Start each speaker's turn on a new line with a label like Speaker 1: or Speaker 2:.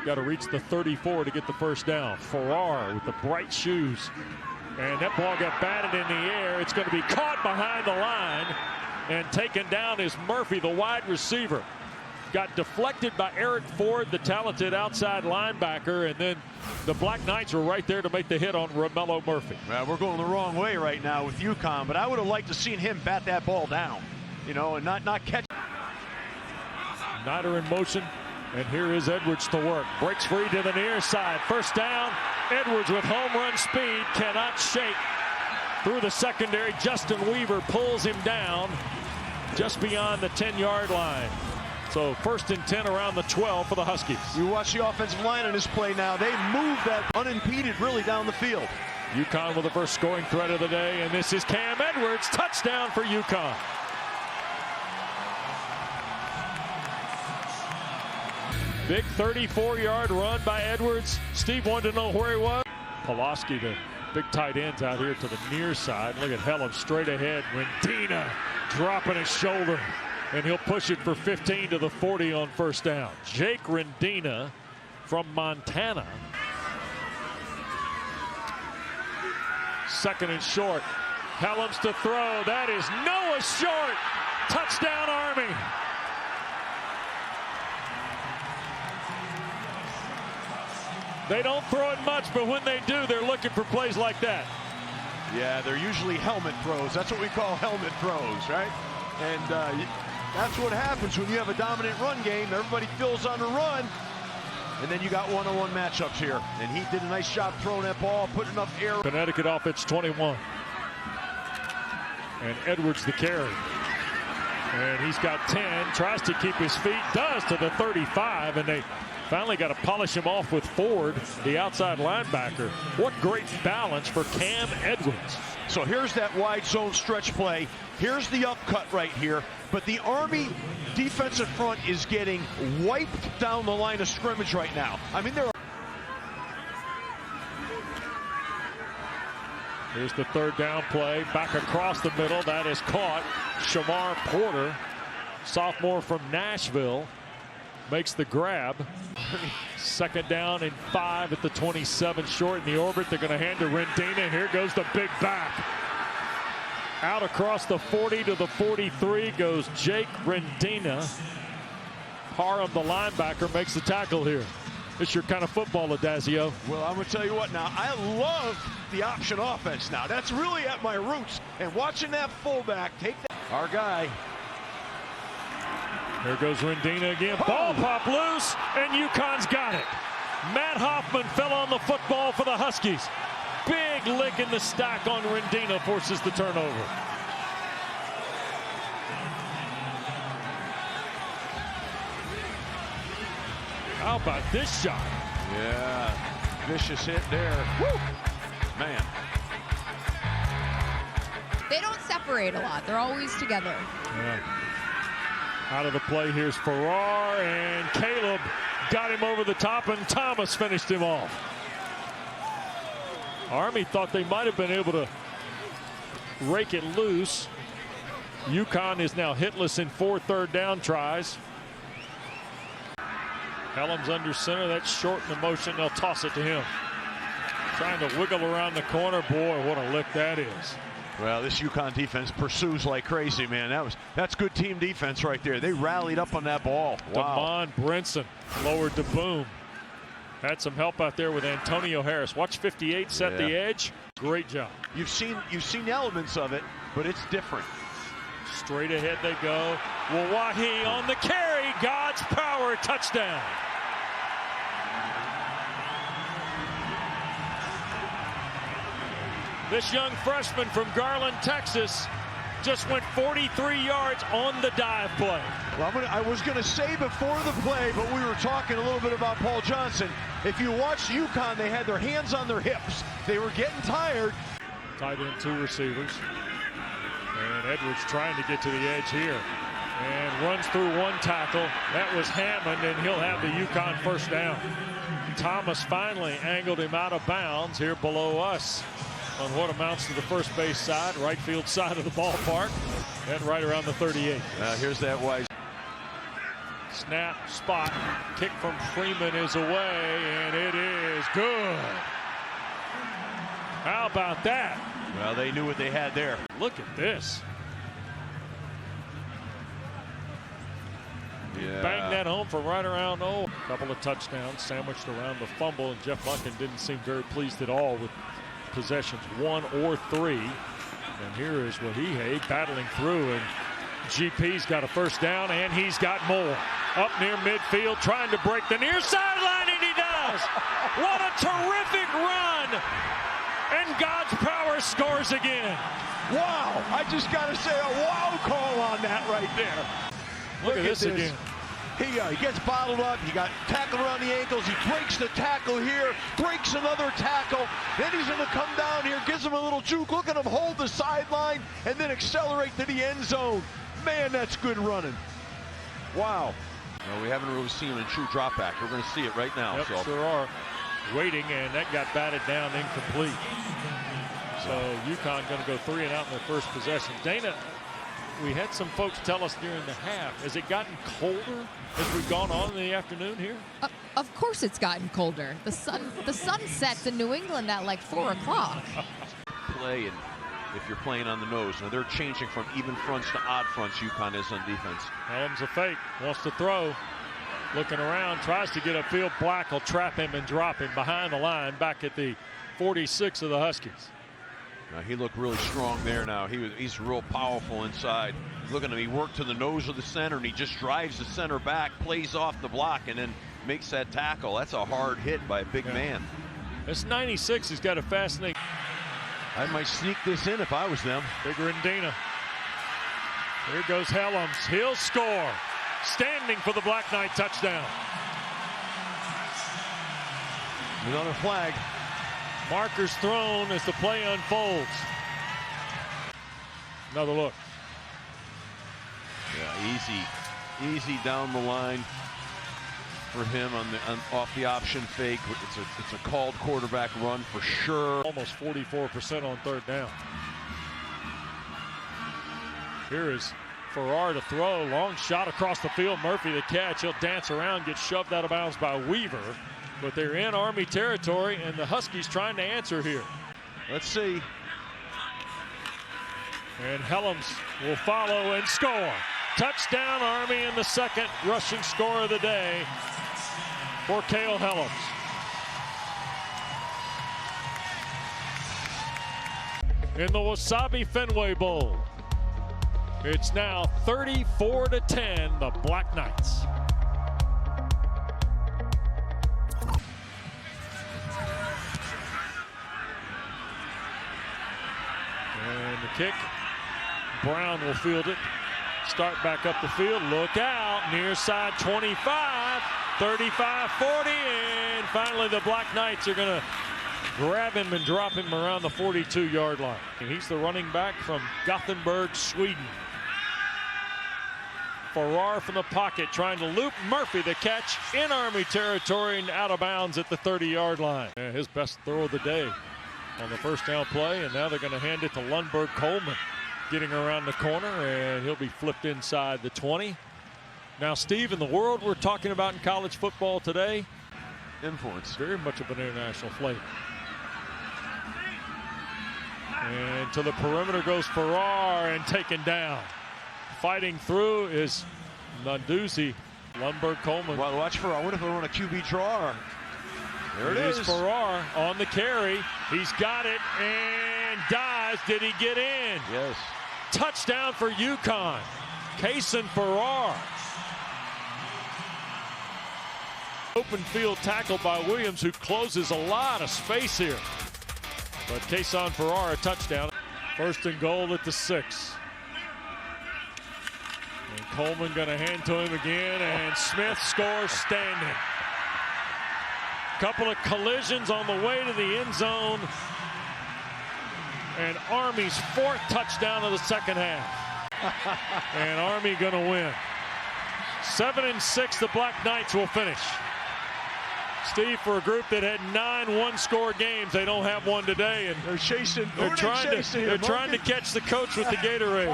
Speaker 1: Got to reach the 34 to get the first down. Farrar with the bright shoes. And that ball got batted in the air. It's going to be caught behind the line. And taken down is Murphy, the wide receiver. Got deflected by Eric Ford, the talented outside linebacker. And then the Black Knights were right there to make the hit on Romello Murphy.
Speaker 2: Well, we're going the wrong way right now with UConn, but I would have liked to seen him bat that ball down, you know, and not catch.
Speaker 1: Snyder in motion. And here is Edwards to work. Breaks free to the near side. First down. Edwards with home run speed. Cannot shake through the secondary. Justin Weaver pulls him down just beyond the 10-yard line. So 1st and 10 around the 12 for the Huskies.
Speaker 2: You watch the offensive line on this play now. They move that unimpeded really down the field.
Speaker 1: UConn with the first scoring threat of the day. And this is Cam Edwards. Touchdown for UConn. Big 34-yard run by Edwards. Steve wanted to know where he was. Pulaski, the big tight ends out here to the near side. Look at Hellam straight ahead. Rendina dropping his shoulder. And he'll push it for 15 to the 40 on first down. Jake Rendina from Montana. 2nd and short. Hellam's to throw. That is Noah Short. Touchdown Army. They don't throw it much, but when they do, they're looking for plays like that.
Speaker 2: Yeah, they're usually helmet throws. That's what we call helmet throws, right? And that's what happens when you have a dominant run game. Everybody fills on the run, and then you got one-on-one matchups here. And he did a nice job throwing that ball, putting enough air.
Speaker 1: Connecticut offense 21. And Edwards the carry. And he's got 10, tries to keep his feet, does to the 35, and they finally got to polish him off with Ford, the outside linebacker. What great balance for Cam Edwards.
Speaker 2: So here's that wide zone stretch play. Here's the upcut right here. But the Army defensive front is getting wiped down the line of scrimmage right now. I mean,
Speaker 1: Here's the 3rd down play. Back across the middle. That is caught. Shamar Porter, sophomore from Nashville, makes the grab. 2nd down and 5 at the 27, short in the orbit. They're going to hand to Rendina. Here goes the big back. Out across the 40 to the 43 goes Jake Rendina. Parham, the linebacker, makes the tackle here. It's your kind of football, Adazio.
Speaker 2: Well, I'm going to tell you what now. I love the option offense now. That's really at my roots. And watching that fullback take that. Our guy.
Speaker 1: Here goes Rendina again. Ball pop loose, and UConn's got it. Matt Hoffman fell on the football for the Huskies. Big lick in the stack on Rendina, forces the turnover. How about this shot?
Speaker 2: Yeah, vicious hit there. Woo! Man.
Speaker 3: They don't separate a lot. They're always together.
Speaker 1: Yeah. Out of the play, here's Farrar, and Caleb got him over the top, and Thomas finished him off. Army thought they might have been able to rake it loose. UConn is now hitless in 4 3rd down tries. Hellam's under center. That's short in the motion. They'll toss it to him. Trying to wiggle around the corner. Boy, what a lick that is.
Speaker 2: Well, this UConn defense pursues like crazy, man. That's good team defense right there. They rallied up on that ball. Wow.
Speaker 1: Damon Brinson lowered to Boom. Had some help out there with Antonio Harris. Watch 58 set the edge. Great job.
Speaker 2: You've seen elements of it, but it's different.
Speaker 1: Straight ahead they go. Wawahi on the carry. God's power, touchdown. This young freshman from Garland, Texas, just went 43 yards on the dive play.
Speaker 2: Well, I was going to say before the play, but we were talking a little bit about Paul Johnson. If you watch UConn, they had their hands on their hips. They were getting tired.
Speaker 1: Tight end 2 receivers. And Edwards trying to get to the edge here. And runs through 1 tackle. That was Hammond, and he'll have the UConn first down. Thomas finally angled him out of bounds here below us on what amounts to the first base side, right field side of the ballpark, and right around the 38.
Speaker 2: Here's that wide.
Speaker 1: Snap, spot, kick from Freeman is away, and it is good. How about that?
Speaker 2: Well, they knew what they had there.
Speaker 1: Look at this.
Speaker 2: Yeah.
Speaker 1: Banged that home for right around a couple of touchdowns sandwiched around the fumble, and Jeff Lunkin didn't seem very pleased at all with possessions 1 or 3. And here is Wahihé battling through, and GP's got a first down, and he's got more. Up near midfield, trying to break the near sideline, and he does. What a terrific run. And God's power scores again.
Speaker 2: Wow, I just got to say a wow call on that right there.
Speaker 1: Look at this again.
Speaker 2: He gets bottled up. He got tackled around the ankles. He breaks the tackle here, breaks another tackle. Then he's going to come down here, gives him a little juke. Look at him hold the sideline and then accelerate to the end zone. Man, that's good running. Wow. No, we haven't really seen him in true drop back. We're going to see it right now.
Speaker 1: Yep,
Speaker 2: so.
Speaker 1: sure are. Waiting, and that got batted down incomplete. So UConn going to go 3 and out in their first possession. Dana, we had some folks tell us during the half, has it gotten colder as we've gone on in the afternoon here?
Speaker 3: Of course it's gotten colder. The sun sets in New England at like 4 o'clock.
Speaker 2: Play, and if you're playing on the nose. Now they're changing from even fronts to odd fronts, UConn is on defense.
Speaker 1: Helms a fake, wants to throw. Looking around, tries to get upfield. Black will trap him and drop him behind the line back at the 46 of the Huskies.
Speaker 2: Now he looked really strong there now. He's real powerful inside. Look at him, he worked to the nose of the center, and he just drives the center back, plays off the block, and then makes that tackle. That's a hard hit by a big man.
Speaker 1: This 96 has got a fascinating.
Speaker 2: I might sneak this in if I was them.
Speaker 1: Bigger than Dina. Here goes Helms. He'll score. Standing for the Black Knight touchdown.
Speaker 2: Another flag.
Speaker 1: Markers thrown as the play unfolds. Another look.
Speaker 2: Yeah, easy down the line for him off the option fake. It's a called quarterback run for sure.
Speaker 1: Almost 44% on 3rd down. Here is Farrar to throw. Long shot across the field. Murphy the catch. He'll dance around, get shoved out of bounds by Weaver. But they're in Army territory, and the Huskies trying to answer here.
Speaker 2: Let's see.
Speaker 1: And Helms will follow and score. Touchdown Army, in the second rushing score of the day for Cale Helms. In the Wasabi Fenway Bowl, it's now 34-10, the Black Knights. And the kick, Brown will field it. Start back up the field, look out, near side 25, 35, 40, and finally the Black Knights are gonna grab him and drop him around the 42-yard line. And he's the running back from Gothenburg, Sweden. Farrar from the pocket trying to loop Murphy the catch in Army territory and out of bounds at the 30-yard line. Yeah, his best throw of the day on the first down play, and now they're going to hand it to Lundberg Coleman, getting around the corner, and he'll be flipped inside the 20. Now, Steve, in the world we're talking about in college football today,
Speaker 2: influence,
Speaker 1: very much of an international flavor. And to the perimeter goes Farrar, and taken down. Fighting through is Nanduzzi. Lundberg Coleman.
Speaker 2: Well, watch Farrar. What if they run a QB draw? There it is.
Speaker 1: Farrar on the carry. He's got it and dives. Did he get in?
Speaker 2: Yes.
Speaker 1: Touchdown for UConn. Kason Farrar. Open field tackle by Williams, who closes a lot of space here. But Kason Farrar, a touchdown. 1st and goal at the 6. And Coleman going to hand to him again, and Smith scores standing. Couple of collisions on the way to the end zone. And Army's 4th touchdown of the second half. And Army going to win. 7-6, the Black Knights will finish. Steve, for a group that had 9 one-score games, they don't have one today, and
Speaker 2: they're chasing.
Speaker 1: They're trying to catch the coach with the Gatorade.